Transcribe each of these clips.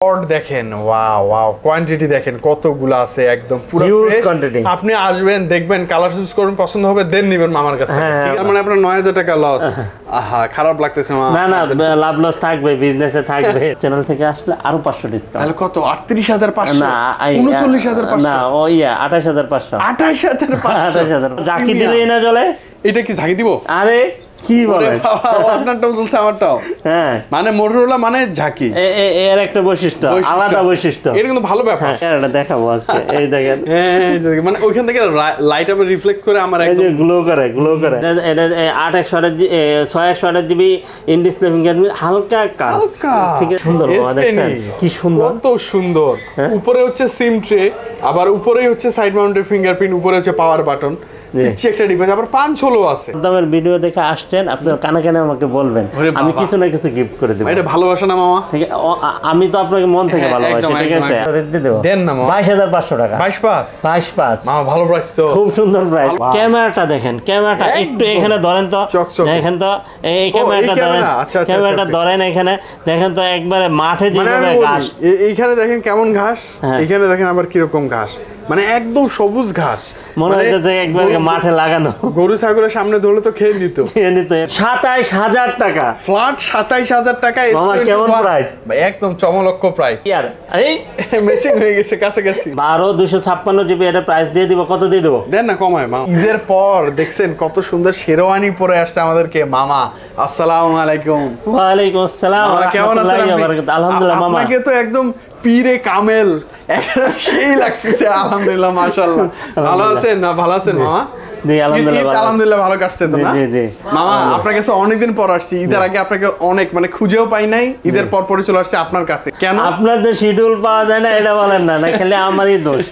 পট দেখেন, wow wow, quantity দেখেন কতগুলো আছে, একদম পুরো ফ্রেশ কোয়ান্টিটি। আপনি আসবেন, দেখবেন, কালার চুজ করুন, পছন্দ হবে দেন নিবেন মামার কাছে। ঠিক আছে, মানে আপনার 9000 টাকা লস। আহা, খারাপ লাগতেছে মামা। না না, লাভ লস থাকবে, বিজনেসে থাকবে। চ্যানেল থেকে আসলে আরো 500 ডিসকাউন্ট। তাহলে কত? 38500 না, 39500 না, ও 28500 28500 জাকি দিলেই না চলে। এটা কি ঝাঁকি দিব? আরে কি বলে, আপনারটাও চলছে আমারটাও। হ্যাঁ, মানে মোটরোলা মানে ঝাঁকি, এর একটা বৈশিষ্ট্য, আলাদা বৈশিষ্ট্য। এটা কিন্তু ভালো ব্যাপার। হ্যাঁ, এটা দেখাবো আজকে। এই দেখেন, মানে ওইখান থেকে লাইট আবার রিফ্লেক্ট করে আমার এই যে গ্লো করে। এটা 8128 জিবি ইন ডিসপ্লে ফিঙ্গারপ্রিন্ট, হালকা কাজ, ঠিক আছে, সুন্দর বাবা, দেখছেন কি সুন্দর, কত সুন্দর। উপরে হচ্ছে সিম ট্রে, আবার উপরেই হচ্ছে সাইড মাউন্টেড ফিঙ্গারপ্রিন্ট, উপরে হচ্ছে পাওয়ার বাটন, একটা ডিভাইস, আবার পাঁচ হলো আছে। দামের ভিডিও দেখে আসছেন, আপনি কানে কানে আমাকে বলবেন, আমি কিছু না কিছু গিফট করে দেব। এটা ভালোবাসা না মামা? ঠিক আছে, আমি তো আপনাকে মন থেকে ভালোবাসি। ঠিক আছে, দেন না মামা। 22500 টাকা। 22.5 মামা, ভালো প্রাইস তো, খুব সুন্দর প্রাইস। ক্যামেরাটা দেখেন, ক্যামেরাটা একটু এখানে ধরেন তো, দেখেন তো, এই ক্যামেরাটা ধরেন, ক্যামেরাটা ধরেন এখানে দেখেন তো, একবারে মাঠে যেভাবে ঘাস, এইখানে দেখেন কেমন ঘাস, এখানে দেখেন আবার কিরকম ঘাস, মানে একদম সবুজ ঘাস, মনে হচ্ছে একবার মাঠে লাগানো। গরু ছাগলের সামনে ধরলে তো খেয়ে নিত। 27000 টাকা ফ্ল্যাট, 27000 টাকা। কেমন প্রাইস? একদম চমলক্ষ প্রাইস। ইয়ার এই মেসিং হয়ে গেছে, কাছাকাছি। 12256 জিবি এটা প্রাইস দিয়ে দিব। কত দিয়ে দেবো? দেন না, কমায় মামা। ঈদের পর দেখছেন কত সুন্দর শেরওয়ানি পরে আসছে আমাদেরকে মামা। আসসালামু আলাইকুম। ওয়ালাইকুম আসসালাম। কেমন আছেন? আলহামদুলিল্লাহ মামা। আপনাকে তো একদম পীরে কামেল সেই লাগতেছে। আলহামদুলিল্লাহ, মাশাআল্লাহ। ভালো আছেন না? ভালো আছেন মামা? জি আলহামদুলিল্লাহ, আলহামদুলিল্লাহ ভালো কাটছে তো না? জি জি মামা, আপনার কাছে অনেকদিন পর আসছি। ঈদের আগে আপনাকে অনেক মানে খুঁজেও পাই নাই, ঈদের পর পরে চলে আসছে আপনার কাছে। কেন? আপনার যে শিডিউল পাওয়া যায় না এটা বলেন না, খালি আমারই দোষ।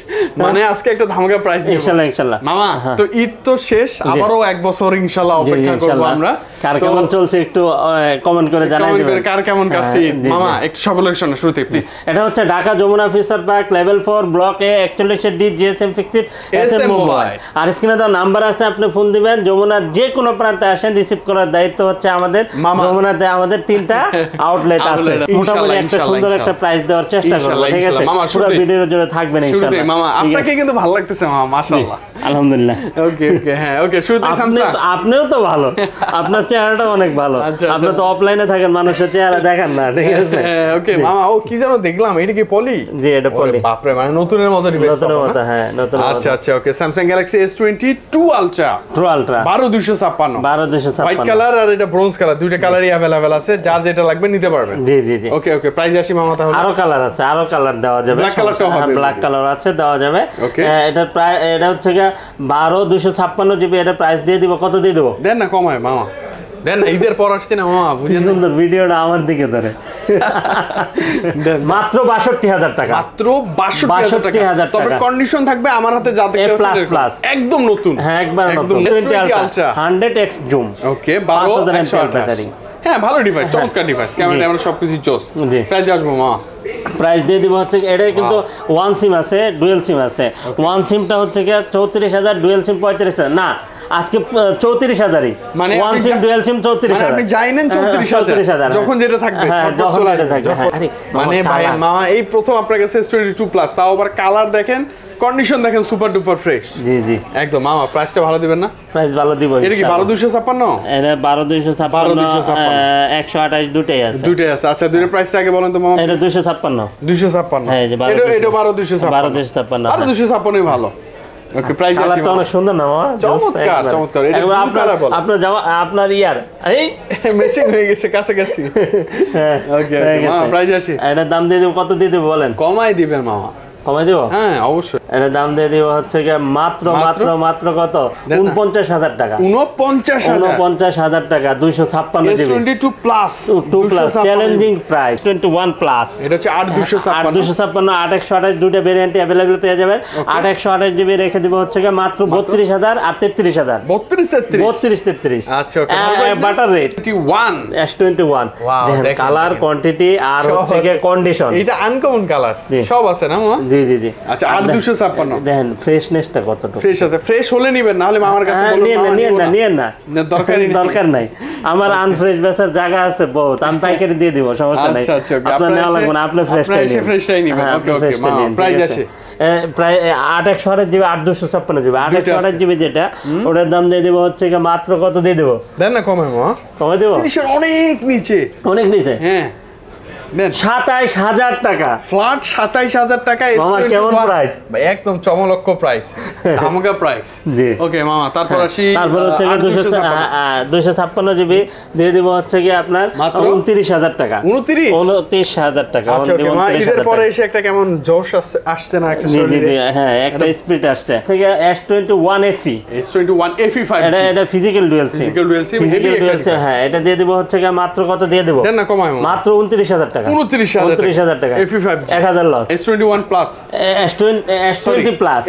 মানে আজকে একটা ধামাকা প্রাইস ইনশাআল্লাহ মামা। তো ঈদ তো শেষ, আবারও এক বছর ইনশাআল্লাহ অপেক্ষা করব আমরা। কার কেমন চলছে একটু কমেন্ট করে জানাই দিবেন, কার কেমন কাটছে মামা। একটু সকলের সামনে শুরুতে প্লিজ। এটা হচ্ছে Dhaka Jamuna future park level 4 block A 41D GSM fixed SM mobile. আর স্ক্রিনে তো নাম্বার আছে, আপনি ফোন দিবেন। যমুনার যে কোনো প্রান্তে আসেন, রিসিভ করার দায়িত্ব হচ্ছে আমাদের। যমুনাতে আমাদের 3টা আউটলেট আছে। মোটামুটি একটা সুন্দর একটা প্রাইস দেওয়ার চেষ্টা করব, ঠিক আছে? পুরো ভিডিওর জন্য থাকবেন ইনশাআল্লাহ। মামা, আপনাকে কিন্তু ভালো লাগতেছে মামা, মাশাআল্লাহ। আলহামদুলিল্লাহ। ওকে ওকে, হ্যাঁ ওকে। শুরুতে স্যামসাং। আপনিও তো ভালো, আপনার চেহারাটা অনেক ভালো। আপনি তো অফলাইনে থাকেন, মানুষের চেহারা দেখেন না, ঠিক আছে? হ্যাঁ ওকে মামা। ও কি যেন দেখলাম, এটা কি পলি? জি, এটা পলি। বাপ রে, মানে নতুনের মতো ডিভাইস। নতুনের মতো, হ্যাঁ নতুন। আচ্ছা আচ্ছা, okay. Samsung Galaxy S22 ultra. 12256 white colour আর এটা ব্রোঞ্জ কালার, দুইটা কালারই अवेलेबल আছে। যার যেটা লাগবে নিতে পারবেন। জি জি জি। ওকে ওকে, প্রাইস আসি মামা তাহলে। আরো কালার আছে, আরো কালার দেওয়া যাবে। ব্ল্যাক কালারটাও হবে? ব্ল্যাক কালার আছে, দেওয়া যাবে। এটা প্রায়, এটা হচ্ছে 12256 জিবি। এটা প্রাইস দিয়ে দিব। কত দিয়ে দেব? দেন না, কমায় মামা, দেন না। ঈদের পর আসছে না মামা, বুঝেন? সুন্দর ভিডিওটা আমার দিকে ধরে। মাত্র 62000 টাকা। মাত্র 62000 টাকা। তবে কন্ডিশন থাকবে আমার হাতে, যা দেখতে প্লাস একদম নতুন। হ্যাঁ, একবার নতুন। 20 আলট্রা 100x জুম। ওকে, 5000 mAh ব্যাটারি। হ্যাঁ, ভালো ডিভাইস, চমৎকার ডিভাইস। ক্যামেরা আমরা সবকিছু জোস। প্রাইস আসবো মামা? প্রাইস দিয়ে দিব হচ্ছে, এটা কিন্তু ওয়ান সিম আছে, ডুয়েল সিম আছে। ওয়ান সিমটা হচ্ছে 34000, ডুয়েল সিম 35000। না, আজকে 34000ই। মানে ওয়ান সিম ডুয়েল সিম 34000। আপনি জানেন 34000 যখন যেটা থাকবে, যখন যেটা থাকবে। মানে ভাই মামা, এই প্রথম আপনার কাছে S22 প্লাস, তাও আবার কালার দেখেন, কন্ডিশন দেখেন, সুপার ডুপার ফ্রেশ। জি জি, একদম মামা। প্রাইসটা ভালো দিবেন না? প্রাইস ভালো দিব। এটা কি 12256? এটা 12256 128 দুটেই আছে। দুটেই আছে। আচ্ছা, দুইটার প্রাইসটা আগে বলেন তো মামা। এটা 256। 256। হ্যাঁ, এটা 12256 12256ই ভালো। ওকে, প্রাইস আসি। কালারটা অনেক সুন্দর না মামা? চমৎকার চমৎকার। এটা আপনার ইয়ার এই মেসিং হয়ে গেছে, কাছাকাছি। ওকে ওকে মামা, প্রাইস আসি। এটা দাম দিয়ে দেব। কত দিয়ে দেব বলেন? কমাই দিবেন মামা। কমাই দেব? হ্যাঁ অবশ্যই। এটা দাম দিয়ে দিব হচ্ছে মাত্র কত? 49000 টাকা। 49000 টাকা। 256 GB S22 plus, 2 plus challenging price. 21 plus, এটা হচ্ছে 8256 828 দুটো ভেরিয়েন্টে अवेलेबल পেয়ে যাবেন। 828 জিবি রেখে দিব হচ্ছে মাত্র 32000 আর 33000। 32 আচ্ছা ওকে, বাটার রেট 21 S21। দেখেন কালার, কোয়ান্টিটি আর হচ্ছে কন্ডিশন। এটা আনকমন কালার সব আছে না মামা? জি জি জি। আচ্ছা, 8256 256 দেখেন ফ্রেশনেসটা কতটুকু ফ্রেশ আছে, ফ্রেশ হলে নিবেন, না হলে মামার কাছে বলুন নিয়েন না দরকার নাই, আমার আনফ্রেশ বেচার জায়গা আছে বহুত, আমি পাইকারি দিয়ে দিব, সমস্যা নাই। আপনার নেওয়া লাগবে না, আপনি ফ্রেশটাই নিন। ওকে ওকে, প্রাইস আছে প্রায় 8 জিবি 8256 জিবি 8 জিবি যেটা, ওটার দাম দিয়ে দিব হচ্ছে মাত্র কত দিয়ে দেবো, দেন না কমে মামা, কমে দেবো অনেক নিচে, অনেক নিচে। হ্যাঁ 27,000 টাকা ফ্ল্যাট, 27,000 টাকা। মামা কেমন প্রাইস, একদম চমলক্ষ প্রাইস, ধামাকা প্রাইস। জি ওকে মামা, তারপর আসি, তারপর হচ্ছে 256 জিবি দিয়ে দিব হচ্ছে কি আপনার 29,000 টাকা। 29,000 টাকা। আচ্ছা ওকে মা, ঈদের পরে এসে একটা কেমন জোশ আসছে না একটা শরীরে? হ্যাঁ একটা স্পিড আসছে থেকে S21 FE, S21 FE 5G, এটা ফিজিক্যাল ডুয়াল সিম, হ্যাঁ এটা দিয়ে দিব হচ্ছে মাত্র কত দিয়ে দেব, দেন না কমায় মাত্র 29,000 টাকা। 29,000 টাকা FE 5G, 1000 loss. S21 plus, S20 plus,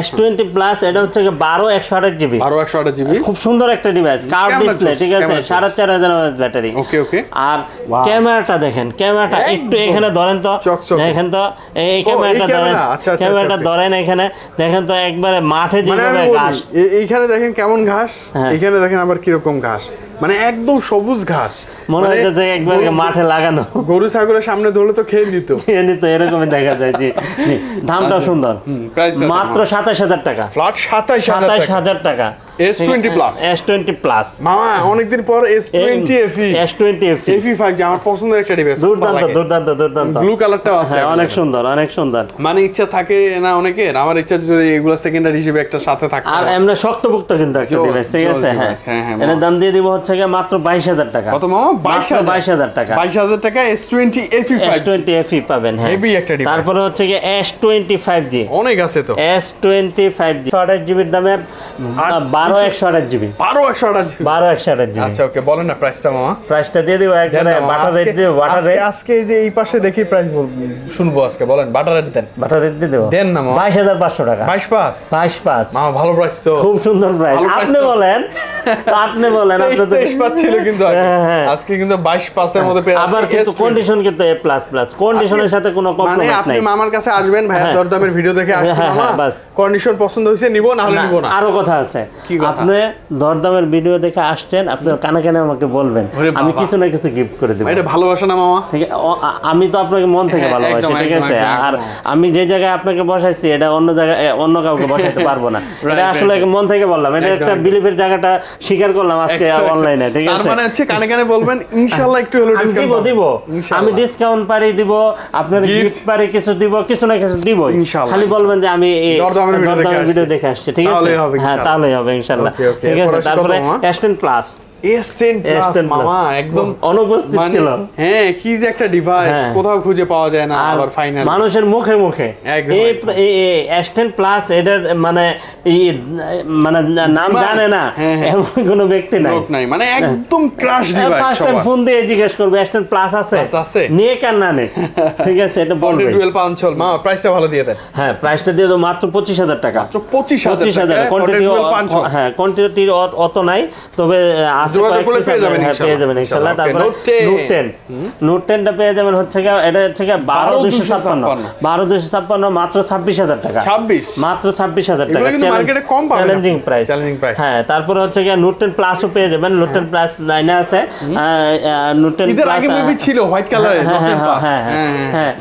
S20 plus, এটা হচ্ছে 12/128 জিবি, 12/128 জিবি, খুব সুন্দর একটা ডিভাইস, কার্ভ ডিসপ্লে, ঠিক আছে, 4500 mAh ব্যাটারি। ওকে ওকে। আর ক্যামেরাটা দেখেন, ক্যামেরাটা একটু এখানে ধরেন তো, দেখেন তো এই ক্যামেরাটা ধরেন, ক্যামেরাটা ধরেন এখানে দেখেন তো, একবারে মাঠে যেভাবে ঘাস, এইখানে দেখেন কেমন ঘাস, এখানে দেখেন আবার কিরকম ঘাস, মানে একদম সবুজ ঘাস, মনে হচ্ছে যে একবার মাঠে লাগানো, গরু ছাগলের সামনে ধরলে তো খেয়ে নিত, এরকমই দেখা যায়। জি দামটাও সুন্দর, মাত্র 27,000 টাকা, ফ্ল্যাট 27,000 টাকা। S20 প্লাস, S20 প্লাস মামা অনেকদিন পর S20 FE, FE 5G আমার পছন্দের একটা ডিভাইস, দুর্দান্ত ব্লু কালারটাও আছে, অনেক সুন্দর। মানে ইচ্ছা থাকে না অনেকের, আমার ইচ্ছা যদি এগুলো সেকেন্ডারি হিসেবে একটা সাথে থাকে, আর এমনি শক্তপোক্ত কিন্তু একটা ডিভাইস, ঠিক আছে। হ্যাঁ এর দাম দিয়ে দিব হচ্ছে মাত্র 22,000 টাকা। কত মামা? 22,000 টাকা, 22,000 টাকা S20 FE 5G, S20 FE পাবেন। হ্যাঁ হেভি একটা ডিভাইস। তারপরে হচ্ছে S20 5G, অনেক আছে তো, S20 5G 128 জিবির দামে 12/128 জিবি, 12/128 জিবি। আচ্ছা ওকে, বলেন না প্রাইসটা মামা। প্রাইসটা দিয়ে দিব একবারে বাটার রেট দিয়ে, বাটার রেট আজকে এই যে এই পাশে দেখি প্রাইস শুনবো আজকে, বলেন butter rate then, butter rate দিয়ে দেব, দেন না মামা 22,500 টাকা, 22.5 মামা, ভালো প্রাইস তো, খুব সুন্দর প্রাইস। আপনি বলেন আপনি তো ছিল কিন্তু আজকে কিন্তু 22.5 এর মধ্যে পেয়ে, আবার কিন্তু কন্ডিশন কিন্তু A++, কন্ডিশনের সাথে কোনো কম্প্রোমাইজ নাই। আপনি মামার কাছে আসবেন, ভাই দরদামের ভিডিও দেখে আসছেন মামা, কন্ডিশন পছন্দ হইছে নিব, না হলে নিব না। আরো কথা আছে, আপনি দরদামের ভিডিও দেখে আসছেন, আপনি কানে কানে আমাকে বলবেন, আমি কিছু না কিছু গিফট করে দেব। এটা ভালোবাসা না মামা? ঠিক আছে, আমি তো আপনাকে মন থেকে ভালোবাসি, ঠিক আছে। আর আমি যে জায়গায় আপনাকে বসাইছি এটা অন্য জায়গায় অন্য কাউকে বসাইতে পারবো না, এটা আসলে মন থেকে বললাম, এটা একটা বিলিফের জায়গাটা স্বীকার করলাম আজকে অনলাইনে, ঠিক আছে। তার মানে হচ্ছে কানে কানে বলবেন, ইনশাআল্লাহ একটু হলো ডিসকাউন্ট দিব, আমি ডিসকাউন্ট পারি দিব, আপনার গিফট পারি কিছু দিব, কিছু না কিছু দিব, খালি বলবেন যে আমি এই দরদামের ভিডিও দেখে আসছি, ঠিক আছে। হ্যাঁ তাহলেই হবে ইনশাআল্লাহ, ঠিক আছে। তারপরে S10 প্লাস, S10 মামা একদম অনুপস্থিত ছিল। হ্যাঁ কি যে একটা ডিভাইস, কোথাও খুঁজে পাওয়া যায় না, আবার ফাইনাল মানুষের মুখে এই S10 প্লাস এটার মানে নাম জানে না এমন কোনো ব্যক্তি নাই, মানে একদম ক্রাশ ডিভাইস। ফার্স্ট ফোন দিয়ে জিজ্ঞেস করবে S10 প্লাস আছে নিয়ে কেন না নে, ঠিক আছে, এটা বলবে। ডুয়াল পাঞ্চল মা, প্রাইসটা ভালো দিয়ে দেন। হ্যাঁ প্রাইসটা দিয়ে দাও মাত্র 25,000 টাকা, মাত্র 25,000। কোয়ান্টিটি, হ্যাঁ কোয়ান্টিটি অত নাই, তবে পেয়ে যাবেন ইনশাআল্লাহ। তারপরে নোট 10টা পেয়ে যাবেন হচ্ছে এটা হচ্ছে 12,256 মাত্র 26,000 টাকা, মাত্র 26,000 টাকা, চ্যালেঞ্জিং প্রাইস। হ্যাঁ তারপরে হচ্ছে নোট 10 প্লাসও পেয়ে যাবেন, নোট 10 প্লাস লাইনে আছে, নোট 10 প্লাস ছিল হোয়াইট কালারের, হ্যাঁ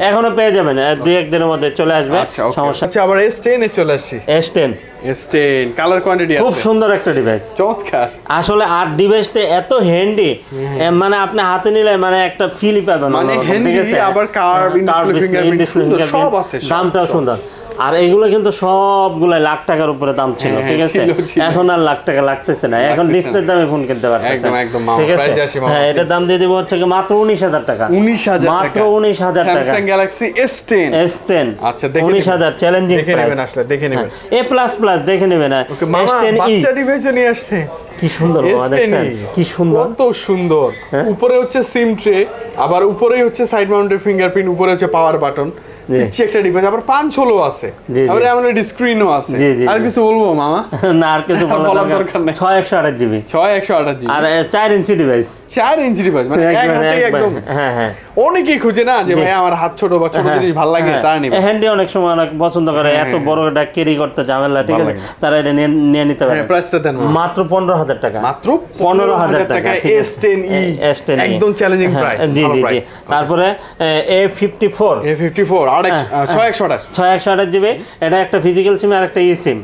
এখনো পেয়ে যাবেন, 2-1 দিনের মধ্যে চলে আসবে, সমস্যা। আচ্ছা আবার S10 এ চলে আসি, S10 কালার কোয়ান্টিটি আছে, খুব সুন্দর একটা ডিভাইস, চমৎকার আসলে। আর ডিভাইসটা এত হ্যান্ডি, মানে আপনি হাতে নিলে মানে একটা ফিলই পাবেন, মানে হ্যান্ডি আবার কার্ভ ফিঙ্গারপ্রিন্ট সব আছে, দামটাও সুন্দর। আর এগুলো কিন্তু সবগুলো লাখ টাকার উপরে দাম ছিল, ঠিক আছে। এখন আর লাখ টাকা লাগতেছে না, এখন ডিসপ্লের দামে ফোন কিনতে পারতেছেন, ঠিক আছে। হ্যাঁ এটার দাম দিয়ে দিব হচ্ছে মাত্র 19,000 টাকা, মাত্র 19,000 টাকা, স্যামসাং গ্যালাক্সি S10। আচ্ছা 19,000 চ্যালেঞ্জিং প্রাইস, আসলে দেখে নেবেন। A++ দেখে নেবেন। S10e বাচ্চা ডিভাইসও নিয়ে আসছে, কি সুন্দর মামা, দেখছেন কি সুন্দর, কত সুন্দর। উপরে হচ্ছে সিম ট্রে, আবার উপরেই হচ্ছে সাইড মাউন্টেড ফিঙ্গারপ্রিন্ট, উপরে হচ্ছে পাওয়ার বাটন, পিচ্ছি একটা ডিভাইস, আবার 5 হলো আছে, আবার এমন স্ক্রিনও আছে। আর কিছু বলবো মামা? না আর কিছু বলার দরকার নেই। 6128 জিবি, 6128 জিবি, আর 4 ইঞ্চি ডিভাইস, 4 ইঞ্চি ডিভাইস, মানে এক হাতেই একদম। হ্যাঁ হ্যাঁ, অনেকেই খুঁজে না যে ভাই আমার হাত ছোট বা ছোট জিনিস ভালো লাগে, তারা নিবে। হ্যান্ডি অনেক সময় অনেক পছন্দ করে, এত বড় এটা ক্যারি করতে ঝামেলা, ঠিক আছে, তারা এটা নিয়ে নিতে পারে। প্রাইসটা দেন মাত্র 15000 টাকা, মাত্র 15000 টাকা। S10e একদম চ্যালেঞ্জিং প্রাইস। জি জি জি। তারপরে A54 6128 জিবি, এটা একটা ফিজিক্যাল সিম আর একটা ই সিম,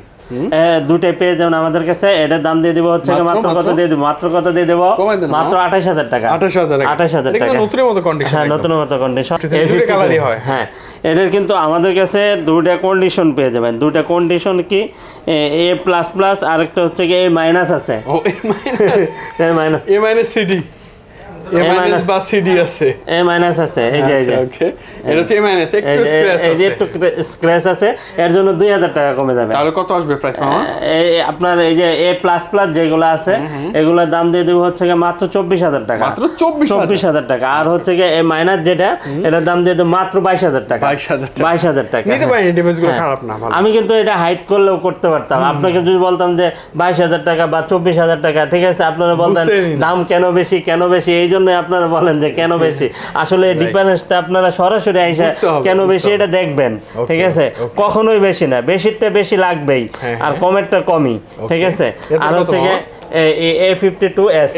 দুটাই পেয়ে যাবেন আমাদের কাছে। এটার দাম দিয়ে দেবো হচ্ছে মাত্র কত দিয়ে দেবো, মাত্র কত দিয়ে দেবো, মাত্র 28000 টাকা। 28000 টাকা, নতুনের মতো কন্ডিশন। হ্যাঁ নতুনের মতো কন্ডিশন, দুটো কালারই হয়। হ্যাঁ, এটার কিন্তু আমাদের কাছে দুইটা কন্ডিশন পেয়ে যাবেন। দুইটা কন্ডিশন কি, A++ আর একটা হচ্ছে কি A- আছে। ও A- CD A- বা CD আছে, A- আছে, এই যে ওকে, এটা হচ্ছে A- একটু স্ক্র্যাচ আছে, এই যে একটু স্ক্র্যাচ আছে, এর জন্য 2000 টাকা কমে যাবে। তাহলে কত আসবে প্রাইস মামা? এই আপনার এই যে A++ যেগুলো আছে, এগুলোর দাম দিয়ে দেব হচ্ছে কি মাত্র 24000 টাকা, মাত্র 24000 টাকা। আর হচ্ছে কি A- যেটা, এটার দাম দিয়ে দেব মাত্র 22000 টাকা, 22000 টাকা। নিতে পারেন, ডিভাইসগুলো খারাপ না, ভালো। আমি কিন্তু এটা হাইড করলেও করতে পারতাম, আপনাকে যদি বলতাম যে 22000 টাকা বা 24000 টাকা, ঠিক আছে, আপনারা বলতেন দাম কেন বেশি কেন বেশি, এই জন্য আপনারা বলেন যে কেন বেশি। আসলে ডিফারেন্সটা আপনারা সরাসরি আইসা কেন বেশি এটা দেখবেন, ঠিক আছে, কখনোই বেশি না, বেশিরটা বেশি লাগবেই, আর কমেরটা কমই, ঠিক আছে। আর হচ্ছে কি A52s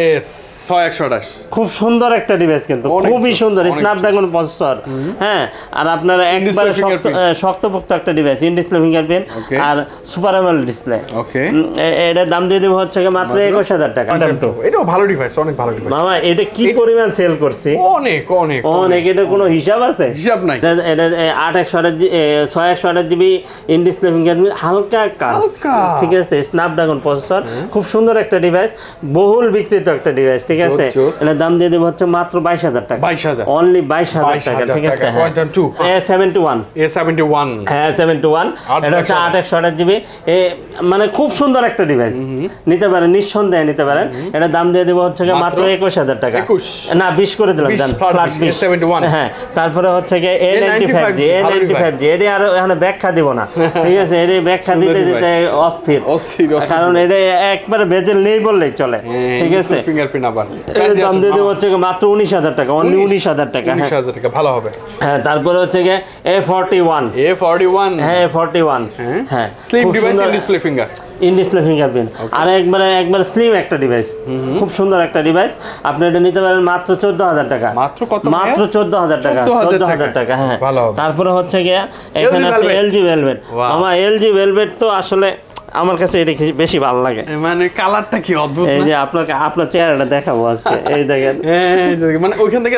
6128, খুব সুন্দর একটা ডিভাইস, কিন্তু খুবই সুন্দর, স্ন্যাপড্রাগন প্রসেসর। হ্যাঁ, আর আপনারা একবারে শক্তপোক্ত একটা ডিভাইস, ইন ডিসপ্লে ফিঙ্গারপ্রিন্ট আর সুপার অ্যামোলেড ডিসপ্লে। ওকে, এটার দাম দিয়ে দেব হচ্ছে মাত্র 21000 টাকা। এটাও ভালো ডিভাইস, অনেক ভালো ডিভাইস মামা। এটা কি পরিমাণ সেল করছি, অনেক অনেক অনেক, এটা কোনো হিসাব আছে? হিসাব নাই। এটা 6128 জিবি ইন ডিসপ্লে ফিঙ্গারপ্রিন্ট, হালকা কাজ, ঠিক আছে, স্ন্যাপড্রাগন প্রসেসর, খুব সুন্দর একটা ডিভাইস, বহুল বিক্রিত একটা ডিভাইস, ঠিক আছে। এটার দাম দিয়ে দেবো হচ্ছে মাত্র 22000 টাকা, 22000 অনলি 22000 টাকা, ঠিক আছে। A71 হ্যাঁ, A71 এটা হচ্ছে 8128 জিবি, মানে খুব সুন্দর একটা ডিভাইস, নিতে পারেন, নিঃসন্দেহে নিতে পারেন। এটার দাম দিয়ে দেবো হচ্ছে মাত্র 21000 টাকা, না 20 করে দিলাম, ফ্ল্যাট 20। হ্যাঁ, তারপরে হচ্ছে কি A95 এটি আর এখানে ব্যাখ্যা দিব না, ঠিক আছে, এটি ব্যাখ্যা দিতে দিতে অস্থির, কারণ এটা একবারে বেজেল নেই বললেই চলে, ঠিক আছে। ফিঙ্গারপ্রিন্ট আবার দাম দিয়ে দেবো হচ্ছে মাত্র 19000 টাকা, অনলি 19000 টাকা। 19000 টাকা, ভালো হবে। হ্যাঁ, তারপরে হচ্ছে কি A41 হ্যাঁ, A41 হ্যাঁ, slim device, in display finger, in display fingerprint, আর একবারে স্লিম একটা ডিভাইস, খুব সুন্দর একটা ডিভাইস। আপনি এটা নিতে পারেন মাত্র 14000 টাকা, মাত্র কত? মাত্র 14000 টাকা, 14000 টাকা। হ্যাঁ, তারপরে হচ্ছে গিয়া এখানে আছে LG Velvet। আমার LG Velvet তো আসলে আমার কাছে এটা বেশি ভালো লাগে, মানে কালারটা কি অদ্ভুত। এই যে আপনার চেহারাটা দেখাবো আজকে, এই দেখেন, মানে ওইখান থেকে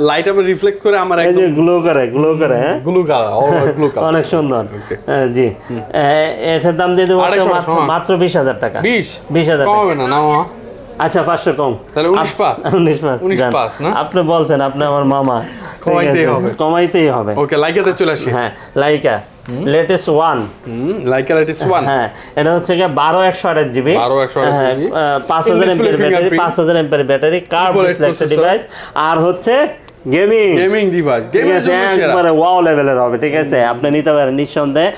লাইট আবার রিফ্লেক্ট করে আমার এই যে গ্লো করে, হ্যাঁ, গ্লো কালার, অনেক সুন্দর। জি, এটার দাম দিয়ে দেবো মাত্র 20000 টাকা, 20000 কম হবে না? না আচ্ছা, 500 কম, তাহলে 19 পাস না? আপনি বলছেন, আপনি আমার মামা, কমাইতেই হবে। ওকে, লাইকাতে চলে আসি। হ্যাঁ, লাইকা লেটেস্ট 1, লাইকা লেটেস্ট 1। হ্যাঁ, এটা হচ্ছে কি 12128 জিবি, 5000 এমপিএর ব্যাটারি, 5000 এমপিএর ব্যাটারি, কার্ভ ডিসপ্লে ডিভাইস, আর হচ্ছে গেমিং ডিভাইস, একবারে ওয়াও লেভেলের হবে, ঠিক আছে। আপনি নিতে পারেন নিঃসন্দেহে।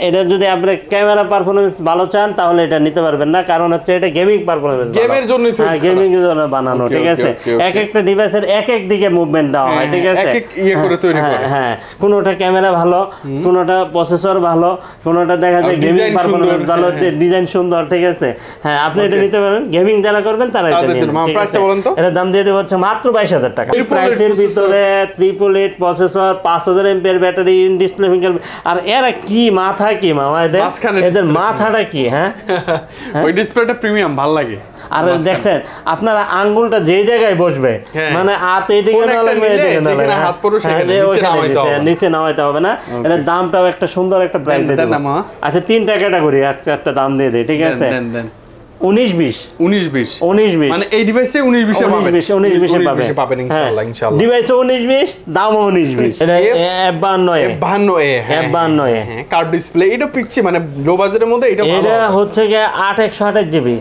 এটা যদি আপনি ক্যামেরা পারফরম্যান্স ভালো চান তাহলে এটা নিতে পারবেন না, কারণ হচ্ছে এটা গেমিং পারফরম্যান্স, গেমের জন্য, হ্যাঁ, গেমিং এর জন্য বানানো, ঠিক আছে। এক একটা ডিভাইসের এক এক দিকে মুভমেন্ট দেওয়া হয়, ঠিক আছে, এক এক ইয়ে করে তৈরি করে। হ্যাঁ, কোনোটা ক্যামেরা ভালো, কোনোটা প্রসেসর ভালো, কোনোটা দেখা যায় গেমিং পারফরম্যান্স ভালো, ডিজাইন সুন্দর, ঠিক আছে। হ্যাঁ, আপনি এটা নিতে পারেন, গেমিং যারা করবেন তারা এটা নিন। প্রাইসটা বলেন তো? এটার দাম দিয়ে দেব হচ্ছে মাত্র 22000 টাকা। প্রাইসের ভিতরে 888 প্রসেসর, 5000 এমপিএর ব্যাটারি, ইন ডিসপ্লে ফিঙ্গারপ্রিন্ট, আর এরা কি মাথা কি মামা, এদের মাথাটা কি? হ্যাঁ, ওই ডিসপ্লেটা প্রিমিয়াম, ভালো লাগে। আর দেখছেন আপনারা আঙ্গুলটা যে জায়গায় বসবে, মানে হাত এইদিকে না লাগবে, এইদিকে না লাগবে, ওইখানে নিচে নামাইতে হবে না। এর দামটাও একটা সুন্দর একটা প্রাইস দিয়ে দেব। আচ্ছা, 3টা ক্যাটাগরি, একটা দাম দিয়ে দেই, ঠিক আছে। 19-20 19-20 মানে এই ডিভাইসে 19-20 এ পাবেন 19-20 এ পাবেন ইনশাআল্লাহ ডিভাইসে 19-20 দামও 19-20 এটা F52 কার্ভ ডিসপ্লে এটা পিকচি মানে লো বাজেটের মধ্যে এটা ভালো এটা হচ্ছে কি 8 GB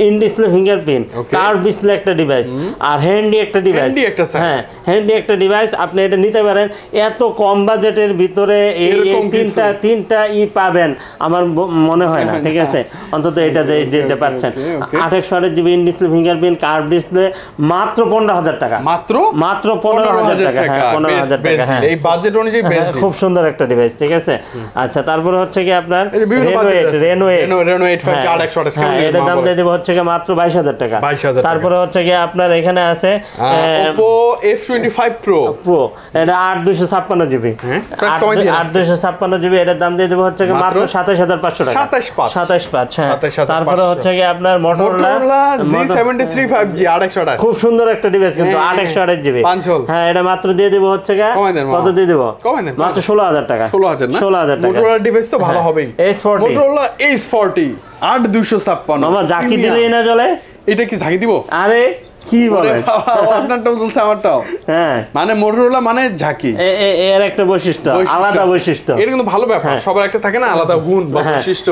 in display fingerprint curve display একটা ডিভাইস আর হ্যান্ডি একটা ডিভাইস হ্যাঁ হ্যান্ডি একটা ডিভাইস আপনি এটা নিতে পারেন এত কম বাজেটের ভিতরে এই তিনটা পাবেন আমার মনে হয় না ঠিক আছে অন্তত এটা যেটা পাচ্ছেন 8 GB in display fingerprint curve display মাত্র 15000 টাকা মাত্র 15000 টাকা হ্যাঁ 15000 টাকা হ্যাঁ এই বাজেট অনুযায়ী বেস্ট খুব সুন্দর একটা ডিভাইস ঠিক আছে আচ্ছা তারপর হচ্ছে কি আপনার Reno 8 হ্যাঁ এটা দাম দিয়ে দেব হচ্ছে কি মাত্র 22000 টাকা তারপর হচ্ছে কি আপনার এখানে আছে Oppo F25 Pro এটা 8256 জিবি 8256 জিবি এটার দাম দিয়ে দেব হচ্ছে কি মাত্র 27500 টাকা 275 হ্যাঁ তারপর হচ্ছে কি আপনার Motorola Z73 5G 828 খুব সুন্দর একটা ডিভাইস কিন্তু 828 জিবি হ্যাঁ এটা মাত্র দিয়ে দেব হচ্ছে কি কত দিয়ে দেব মাত্র 16000 টাকা 16000 টাকা Motorola ডিভাইস তো ভালো হবেই S40 Motorola S40 8256 মামা জাকি দিলেই না চলে এটা কি ঝাঁকি দিব আরে কি বলেন আপনারটাও বলছে আমারটাও হ্যাঁ মানে Motorola মানে ঝাঁকি এর একটা বৈশিষ্ট্য আলাদা বৈশিষ্ট্য এটা কিন্তু ভালো ব্যাপার সবার একটা থাকে না আলাদা গুণ বা বৈশিষ্ট্য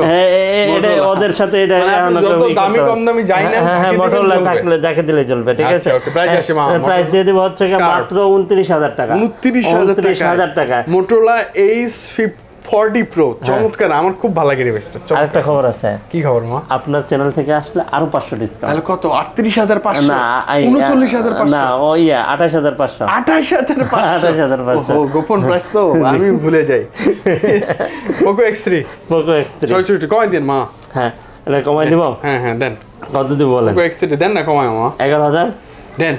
এটা ওদের সাথে এটা যত দামি কম দামি যাই না হ্যাঁ Motorola থাকলে যাকে দিলে চলবে ঠিক আছে প্রাইস আসে মামা প্রাইস দিয়ে দেব হচ্ছে মাত্র 29000 টাকা 29000 টাকা Motorola Ace40 Pro চমৎকার আমার খুব ভালো লাগে ডিভাইসটা আরেকটা খবর আছে কি খবর মা আপনার চ্যানেল থেকে আসলে আরো 500 ডিসকাউন্ট তাহলে কত 38500 না 39500 না ও 28500 28500 ও গোপন প্রাইস তো আমি ভুলে যাই Poco X3 চল কমাই দেন মা হ্যাঁ এটা কমাই দিব হ্যাঁ দেন কত দিব বলেন Poco X3 দেন না কমাই মা 11000 দেন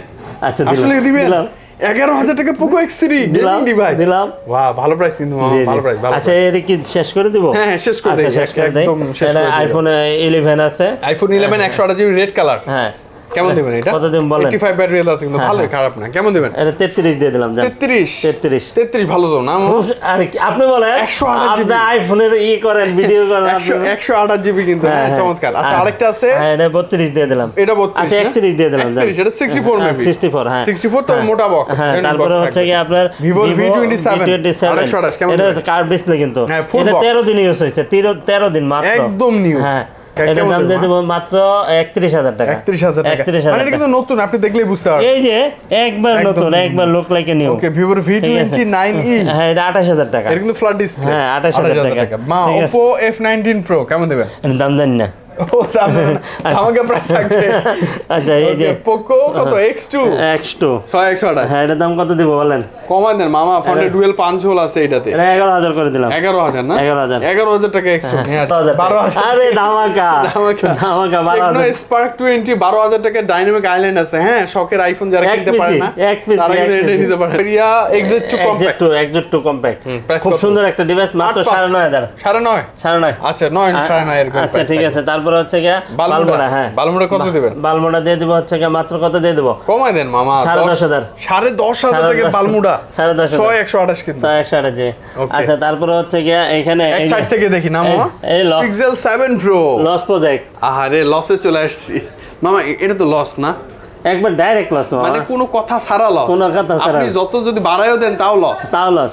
আচ্ছা আসলে দিবেন 11000 টাকা Poco X3 গেমিং ডিভাইস দিলাম বাহ ভালো প্রাইস কিন্তু ভালো প্রাইস ভালো আচ্ছা এর কি শেষ করে দিব হ্যাঁ শেষ করে দেই একদম শেষ করে দেই আইফোন 11 আছে আইফোন 11 128 জিবি রেড কালার হ্যাঁ কেমন দিবেন এটা কত দিন বলেন 85 ব্যাটারি আছে কিন্তু ভালোই খারাপ না কেমন দিবেন এটা 33 দিয়ে দিলাম জান 33 ভালো তো না আরে আপনি বলেন 128 জিবি আপনি আইফোনের করেন ভিডিও করেন 128 জিবি কিন্তু চমৎকার আচ্ছা আরেকটা আছে হ্যাঁ এটা 32 দিয়ে দিলাম এটা 32 আচ্ছা 31 দিয়ে দিলাম জান 31 এটা 64 মেবি 64 হ্যাঁ 64 তো মোটা বক্স হ্যাঁ তারপরে হচ্ছে কি আপনার Vivo V27 এটা কার্ভ ডিসপ্লে কিন্তু এটা 13 দিন ইউজ হইছে 13 দিন মাত্র একদম নিউ হ্যাঁ এটা দাম দিয়ে দেব মাত্র 31000 টাকা 31000 টাকা মানে এটা কিন্তু নতুন আপনি দেখলেই বুঝতে পারবেন এই যে একবার নতুন একবার look like a new okay Vivo V29e হ্যাঁ এটা 28000 টাকা এটা কিন্তু ফ্ল্যাট ডিসপ্লে হ্যাঁ 28000 টাকা মা Oppo F19 Pro কেমন দিবেন এর দাম জানি না ও দাম আমাকে প্রাইস থাকবে আচ্ছা এই যে Poco কত X2 6128 হ্যাঁ এর দাম কত দিব বলেন কমাই দেন মামা ফোনে ডুয়াল 5 হোল আছে এটাতে এটা 11000 করে দিলাম 11000 না 11000 টাকা X2 12000 আরে ধামাকা 12000 Spark 20 12000 টাকা ডাইনামিক আইল্যান্ড আছে হ্যাঁ শখের আইফোন যারা কিনতে পারে না তারা কিন্তু এটা নিতে পারে রিয়া Exit 2 কম্প্যাক্ট খুব সুন্দর একটা ডিভাইস মাত্র 9500 9.5 আচ্ছা 9.5 এরকম আচ্ছা ঠিক আছে তারপর হচ্ছে কি বালমোড়া হ্যাঁ বালমোড়া কত দিবেন বালমোড়া দিয়ে দেব হচ্ছে কি মাত্র কত দিয়ে দেব কমাই দেন মামা 10500 10500 টাকা বালমোড়া 10500 কিন্তু 128 জি আচ্ছা তারপর হচ্ছে কি এখানে এক সাইড থেকে দেখি না মামা এই Pixel 7 Pro লস প্রজেক্ট আহারে লসে চলে আসছি মামা এটা তো লস না একবার ডাইরেক্ট লস মানে কোনো কথা ছাড়া লস আপনি যত যদি বাড়ায়ও দেন তাও লস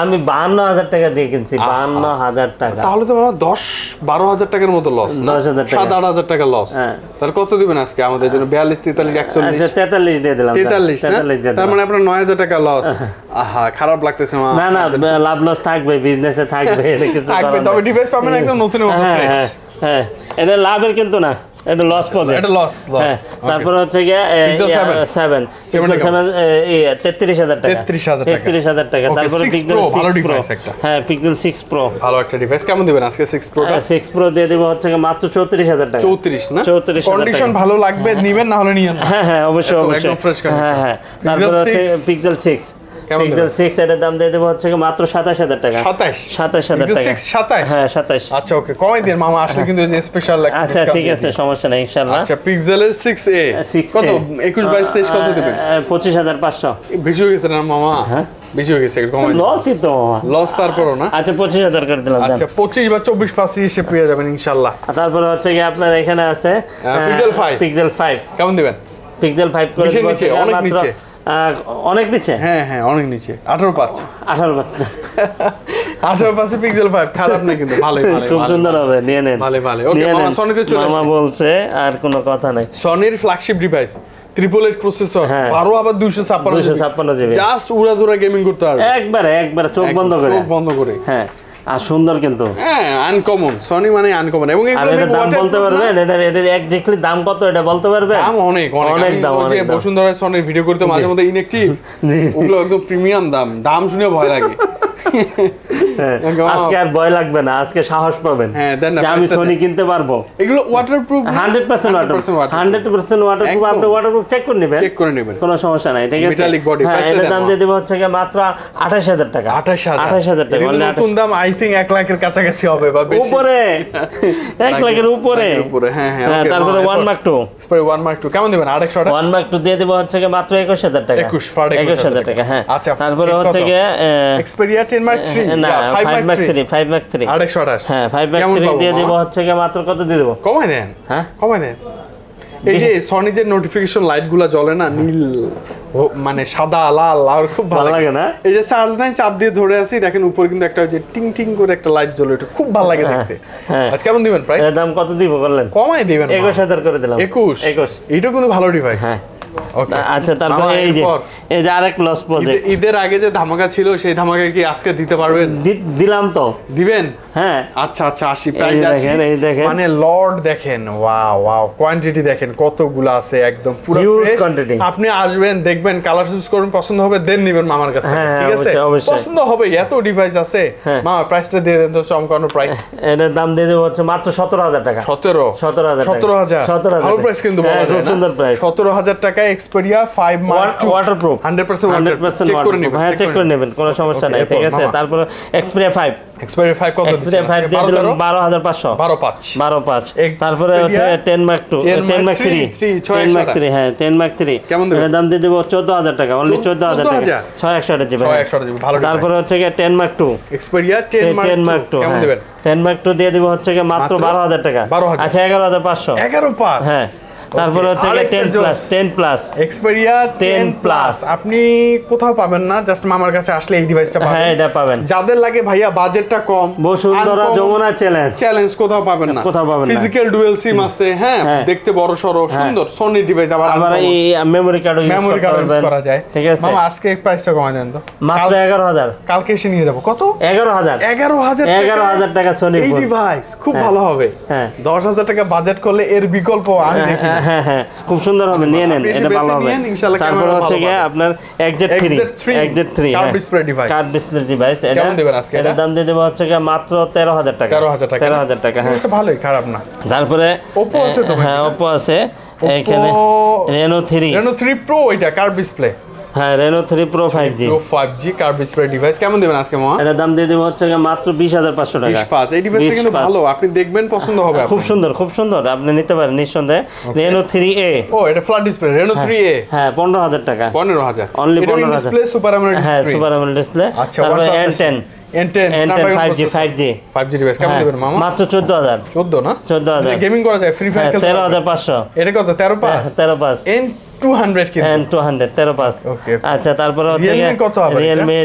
আমি 52000 টাকা দিয়ে কিনছি 52000 টাকা তাহলে তো বাবা 10-12,000 টাকার মতো লস 10000 টাকা 7-8,000 টাকা লস তাহলে কত দিবেন আজকে আমাদের জন্য 42 43 41 আচ্ছা 43 দিয়ে দিলাম 43 তার মানে আপনার 9000 টাকা লস আহা খারাপ লাগতেছে মা না লাভ লস থাকবে বিজনেসে থাকবে এটা কিছু থাকবে তবে ডিভাইস পাবেন একদম নতুন মতো ফ্রেশ হ্যাঁ এটা লাভের কিন্তু না এটা লস প্রজেক্ট এটা লস তারপর হচ্ছে কি 7 33000 টাকা 33000 টাকা তারপর Pixel 6 Pro হ্যাঁ Pixel 6 Pro ভালো একটা ডিভাইস কেমন দিবেন আজকে 6 Pro 6 Pro দিয়ে দেব হচ্ছে মাত্র 34000 টাকা 34 না 34000 কন্ডিশন ভালো লাগবে নেবেন না হলে নিয়েন হ্যাঁ অবশ্যই হ্যাঁ তারপর হচ্ছে Pixel 6 পিক্সেল 6 এর দাম দিয়ে দেব হচ্ছে মাত্র 27000 টাকা। 27000 টাকা। 27 হ্যাঁ 27। আচ্ছা ওকে, কমাই দিন মামা, আসলে কিন্তু এই যে স্পেশাল একটা আচ্ছা ঠিক আছে, সমস্যা নাই ইনশাআল্লাহ। আচ্ছা পিক্সেলের 6a কত 21 22 23 কত দিবেন? 25500। বেশি হয়ে গেছে না মামা? হ্যাঁ বেশি হয়ে গেছে, একটু কমাই দিন। লসই তো মামা, লস তারপরও না। আচ্ছা 25000 করে দিলাম। আচ্ছা 25 বা 24 পাশে এসে পেয়ে যাবেন ইনশাআল্লাহ। তারপরে হচ্ছে কি আপনার এখানে আছে পিক্সেল 5 কেমন দিবেন? পিক্সেল 5 করে দিব নিচে, অনেক মাত্র নিচে। অনেক নিচে। হ্যাঁ হ্যাঁ অনেক নিচে, 18 পাঁচ পিক্সেল 5 খারাপ না কিন্তু, ভালোই ভালোই খুব সুন্দর হবে, নিয়ে নেন। ভালো ভালো। ওকে মামা সনিতে চলে আসুন। মামা বলছে আর কোনো কথা নাই। সনির ফ্ল্যাগশিপ ডিভাইস 888 প্রসেসর, 12 আবার 256 জিবি, জাস্ট উড়াধুরা গেমিং করতে পারবে একবারে চোখ বন্ধ করে। হ্যাঁ আর সুন্দর কিন্তু, হ্যাঁ আনকমন, সনি মানে আনকমন। এবং এটার দাম বলতে পারবেন? এটার এক্স্যাক্টলি দাম কত এটা বলতে পারবেন? দাম অনেক দাম। যে বসুন্ধরা সনির ভিডিও করতে মাঝে মধ্যে ইনএক্টিভ, ওগুলো একদম প্রিমিয়াম দাম শুনে ভয় লাগে। আজকে আর ভয় লাগবে না, আজকে সাহস পাবেন যে আমি সনি কিনতে পারবো। এগুলো ওয়াটারপ্রুফ, 100% ওয়াটারপ্রুফ। আপনি ওয়াটারপ্রুফ চেক করে নেবেন, কোনো সমস্যা নাই, ঠিক আছে? Metallic body. হ্যাঁ এর দাম দিয়ে দেব হচ্ছে মাত্র 28000 টাকা। 28000 টাকা। নতুন দাম আই থিং 1 লাখের কাছাকাছি হবে বা বেশি, উপরে 1 লাখের উপরে। হ্যাঁ হ্যাঁ। তারপরে 1 Mark 2 কেমন দিবেন? 800 1 Mark 2 দিয়ে দেব হচ্ছে মাত্র 21000 টাকা। 21000 টাকা। হ্যাঁ আচ্ছা তারপরে হচ্ছে Xperia 10 Mark 3 না 5 Mark 3 828। হ্যাঁ 5 Mark 3 দিয়ে দেব হচ্ছে মাত্র কত দিয়ে দেব? কমাই দেন। হ্যাঁ কমাই দেন। এই যে সনি যে নোটিফিকেশন লাইটগুলো জ্বলে না, নীল মানে সাদা লাল, আর খুব ভালো লাগে না? এই যে চার্জ নাই, চাপ দিয়ে ধরে আছি, দেখেন উপরে কিন্তু একটা যে টিং টিং করে একটা লাইট জ্বলে, এটা খুব ভালো লাগে দেখতে। আচ্ছা কেমন দিবেন প্রাইস? এর দাম কত দিব বললেন? কমাই দিবেন। 21000 করে দিলাম। 21। এটা কিন্তু ভালো ডিভাইস। হ্যাঁ আচ্ছা তারপরে এই যে আরেক লস প্রজেক্ট, ঈদের আগে যে ধামাকা ছিল, সেই ধামাকা কি আজকে দিতে পারবেন? দিলাম তো। দিবেন? হ্যাঁ আচ্ছা আচ্ছা 80 প্রাইস আছে। মানে লর্ড দেখেন, ওয়াও কোয়ান্টিটি দেখেন কতগুলো আছে, একদম পুরো ফ্রেশ কোয়ান্টিটি। আপনি আসবেন দেখবেন, কালার চুজ করুন, পছন্দ হবে দেন নিবেন মামার কাছে, ঠিক আছে? পছন্দ হবে, এত ডিভাইস আছে। মামা প্রাইসটা দিয়ে দেন তো, চমকানো প্রাইস। এর দাম দিয়ে দেব হচ্ছে মাত্র 17000 টাকা। 17000 ভালো প্রাইস কিন্তু, বলা যায় না? সুন্দর প্রাইস। 17000 টাকা Xperia 5 Mark 2 ওয়াটারপ্রুফ, 100% চেক করে নেবেন। হ্যাঁ চেক করে নেবেন, কোনো সমস্যা নাই, ঠিক আছে? তারপর Xperia 5 কত? Xperia 5 দিয়ে দিলাম 12500। 125। তারপরে হচ্ছে 10 Mark 2 10 Mark 3 10 Mark 3 হ্যাঁ 10 Mark 3 এর দাম দিয়ে দেব 14000 টাকা, অনলি 14000 টাকা। 6128 জিবি। তারপরে হচ্ছে 10 Mark 2 Xperia 10 Mark 2 কেমন দিবেন? 10 Mark 2 দিয়ে দেব হচ্ছে মাত্র 12000 টাকা। আচ্ছা 11500। 11500। হ্যাঁ তারপরে হচ্ছে 10 প্লাস Xperia 10 প্লাস আপনি কোথাও পাবেন না, জাস্ট মামার কাছে আসলে এই ডিভাইসটা পাবেন। হ্যাঁ এটা পাবেন। যাদের লাগে ভাইয়া বাজেটটা কম, বসুন্ধরা যমুনা চ্যালেঞ্জ কোথাও পাবেন না। ফিজিক্যাল ডুয়াল সিম আছে, হ্যাঁ দেখতে বড় সরো সুন্দর সনি ডিভাইস, আবার এই মেমরি কার্ড ইউজ করা যায়, ঠিক আছে? মামা আজকে প্রাইসটা কমায় দেন তো, মাত্র 11000। কালকে এসে নিয়ে যাব। কত? 11000 টাকা সনি এই ডিভাইস খুব ভালো হবে। হ্যাঁ 10000 টাকা বাজেট করলে এর বিকল্প আমি দেখি। হ্যাঁ খুব সুন্দর হবে, নিয়ে নেন, এটা ভালো হবে। তারপর হচ্ছে আপনার XZ3 কার্ড ডিসপ্লে ডিভাইস, এটা দাম দিয়ে দেব হচ্ছে মাত্র 13000 টাকা। 13000 টাকা। হ্যাঁ এটা ভালোই, খারাপ না। তারপরে Oppo আছে তো? হ্যাঁ Oppo আছে এখানে Reno 3 Pro, এটা কার্ড ডিসপ্লে। হ্যাঁ Reno 3 Pro 5G card display device কেমন দিবেন আজকে মামা? এটা দাম দিয়ে দেব হচ্ছে মাত্র 20500 টাকা। 25। এই ডিভাইসটা কিন্তু ভালো, আপনি দেখবেন পছন্দ হবে। খুব সুন্দর, আপনি নিতে পারেন নিঃসন্দেহে। Reno 3A এটা ফ্ল্যাট ডিসপ্লে। Reno 3A হ্যাঁ 15000 টাকা। 15000 only 15000 display, super AMOLED display. হ্যাঁ সুপার AMOLED ডিসপ্লে। তারপর N10 5G ডিভাইস কেমন দিবেন মামা? মাত্র 14000। 14 না? 14000 গেমিং করা যায়, ফ্রি ফায়ার খেলতে। 13500। এটা কত? 13500 N200 কিন্তু 13500। আচ্ছা তারপরে হচ্ছে Realme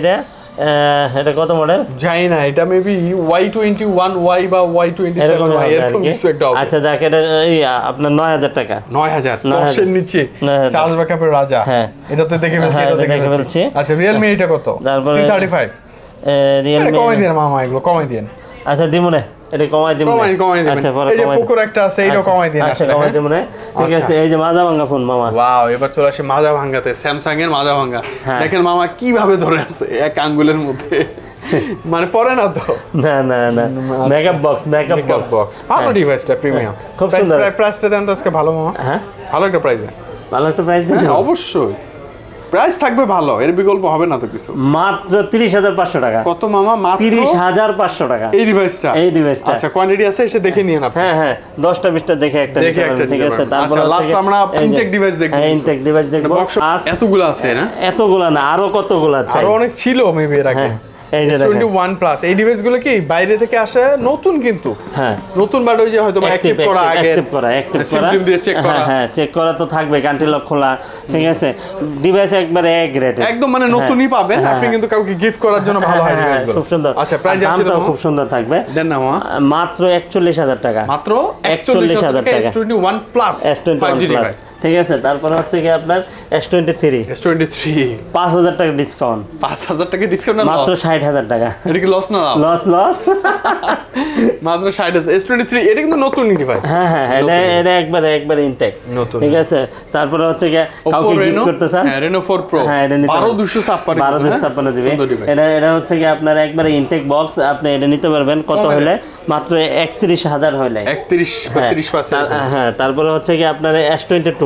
এটা কত মডেল জানি না, এটা মেবি Y21Y বা Y27Y এরকম কিছু একটা হবে। আচ্ছা যাক এটা আপনার 9000 টাকা। 9000 10 এর নিচে চার্জ ব্যাকআপের রাজা। হ্যাঁ এটা তো দেখে ফেলছি। আচ্ছা Realme এটা কত? তারপরে 35 Realme কমাই দেন মামা, এগুলো কমাই দেন। আচ্ছা দিমুনে এটা কমাই দিমু। আচ্ছা পরে এই যে পোকোর একটা আছে, এটা কমাই দেন। আচ্ছা কমাই দিমুনে, ঠিক আছে? এই যে মাজা ভাঙা ফোন মামা। ওয়াও, এবার চলে আসে মাজা ভাঙাতে। স্যামসাং এর মাজা ভাঙা দেখেন মামা কিভাবে ধরে আছে এক আঙ্গুলের মধ্যে, মানে পরে না তো? না মেকআপ বক্স ভালো ডিভাইসটা, প্রিমিয়াম খুব সুন্দর। প্রাইসটা দেন তো আজকে ভালো মামা। হ্যাঁ ভালো একটা প্রাইস দেন। ভালো একটা প্রাইস দেন। অবশ্যই প্রাইস থাকবে ভালো, এর বিকল্প হবে না তো কিছু। মাত্র 30,500 টাকা। কত মামা? মাত্র 30,500 টাকা এই ডিভাইসটা। আচ্ছা, কোয়ান্টিটি আছে, এসে দেখে নিয়েন আপনি। হ্যাঁ 10টা 20টা দেখে একটা ঠিক আছে। তারপর আচ্ছা, লাস্ট আমরা ইনটেক ডিভাইস দেখব। হ্যাঁ, ইনটেক ডিভাইস দেখব। এতগুলো আছে না? এতগুলো না, আরো কতগুলো আছে, আরো অনেক ছিল মেবি এর আগে। এই যে S21 প্লাস, এই ডিভাইসগুলো কি বাইরে থেকে আসে নতুন, কিন্তু হ্যাঁ নতুন বাট ওই যে হয়তো অ্যাক্টিভ করা আগে, অ্যাক্টিভ করা সিস্টেম দিয়ে চেক করা। হ্যাঁ চেক করা তো থাকবে, কান্ট্রি লক খোলা, ঠিক আছে। ডিভাইস একবারে এ গ্রেড, একদম মানে নতুনই পাবেন আপনি, কিন্তু কাউকে গিফট করার জন্য ভালো হয় ডিভাইসগুলো। খুব সুন্দর। আচ্ছা, প্রাইস আছে তো খুব সুন্দর থাকবে। দেন না মামা, মাত্র 41,000 টাকা। মাত্র 41,000 টাকা S21 প্লাস 5G ডিভাইস, ঠিক আছে। তারপরে হচ্ছে কি আপনার S23 5,000 টাকা ডিসকাউন্ট। 5,000 টাকা ডিসকাউন্ট না, মাত্র 60,000 টাকা। এটা কি লস না? লস মাত্র 60,000। S23 এটা কিন্তু নতুন ডিভাইস। হ্যাঁ এটা একবারে ইনটেক নতুন, ঠিক আছে। তারপরে হচ্ছে কি কাউকে গিফট করতে চান, হ্যাঁ Reno 4 Pro, হ্যাঁ এটা নিতে 12,256 দিবে। এটা হচ্ছে কি আপনার একবারে ইনটেক বক্স, আপনি এটা নিতে পারবেন কত হলে? মাত্র 31,000 হলে, 31-32%। হ্যাঁ তারপরে হচ্ছে কি আপনার S22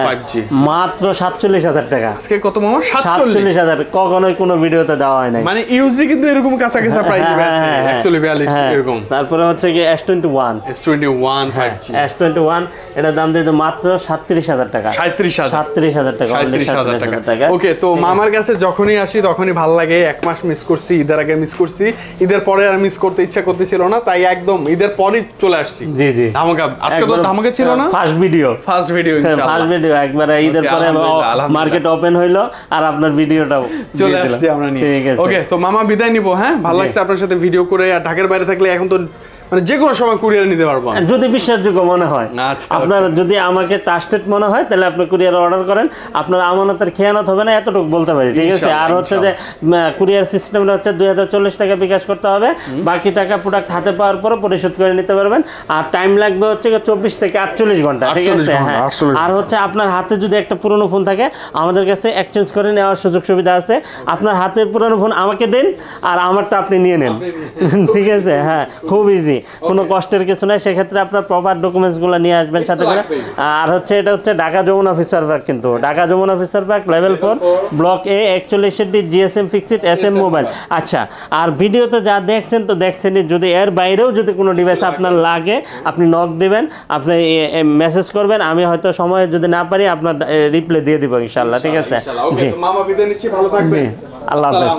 5G মাত্র 47,000 টাকা। আজকে কত মামা? 47,000। কখনোই কোনো ভিডিওতে দেওয়া হয় নাই, মানে ইউজি কিন্তু এরকম কাছাকাছি প্রাইস আছে অ্যাকচুয়ালি 42 এরকম। তারপরে হচ্ছে কি S21 5G, S21 এটা দাম দিয়ে মাত্র 37,000 টাকা। 37,000 টাকা, 37,000 টাকা। ওকে, তো মামার কাছে যখনই আসি তখনই ভালো লাগে। এক মাস মিস করছি, ঈদের আগে মিস করছি, ঈদের পরে আর মিস করতে ইচ্ছা করতেছিল না, তাই একদম ঈদের পরেই চলে আসছি। জি ধামাকা। আজকে তো ধামাকা ছিল না? ফার্স্ট ভিডিও ইনশাআল্লাহ। একবারে ঈদের পরে মার্কেট ওপেন হইলো আর আপনার ভিডিওটাও চলে আসছে আমরা নিয়ে। ওকে, তো মামা বিদায় নিব। হ্যাঁ, ভালো লাগছে আপনার সাথে ভিডিও করে। আর ঢাকার বাইরে থাকলে এখন তো মানে যে কোনো সময় কুরিয়ার নিতে পারবো, যদি বিশ্বাসযোগ্য মনে হয়। আপনার যদি আমাকে ট্রাস্টেড মনে হয় তাহলে আপনি কুরিয়ার অর্ডার করেন, আপনার আমানতের খেয়ানত হবে না, এতটুকু বলতে পারি, ঠিক আছে। আর হচ্ছে যে কুরিয়ার সিস্টেমটা হচ্ছে 2040 টাকা বিকাশ করতে হবে, বাকি টাকা প্রোডাক্ট হাতে পাওয়ার পরে পরিশোধ করে নিতে পারবেন। আর টাইম লাগবে হচ্ছে 24 থেকে 48 ঘন্টা, ঠিক আছে। হ্যাঁ, আর হচ্ছে আপনার হাতে যদি একটা পুরনো ফোন থাকে আমাদের কাছে এক্সচেঞ্জ করে নেওয়ার সুযোগ সুবিধা আছে। আপনার হাতের পুরনো ফোন আমাকে দেন আর আমারটা আপনি নিয়ে নেন, ঠিক আছে। হ্যাঁ, খুব ইজি, কোনো কষ্টের কিছু নাই। সেক্ষেত্রে আপনার প্রপার ডকুমেন্টসগুলো নিয়ে আসবেন সাথে করে। আর হচ্ছে এটা হচ্ছে ঢাকা যমুনা অফিসার পার্ক, কিন্তু Dhaka Jamuna officer park level 4 block A 41D GSM fixed SM mobile. আচ্ছা, আর ভিডিওতে যা দেখছেন তো দেখছেনই, যদি এর বাইরেও যদি কোনো ডিভাইস আপনার লাগে আপনি নক দিবেন, আপনি মেসেজ করবেন, আমি হয়তো সময় যদি না পারি আপনার রিপ্লাই দিয়ে দিব ইনশাআল্লাহ, ঠিক আছে। জি, মামা বিদায় নিচ্ছি, ভালো থাকবেন, আল্লাহ হাফেজ।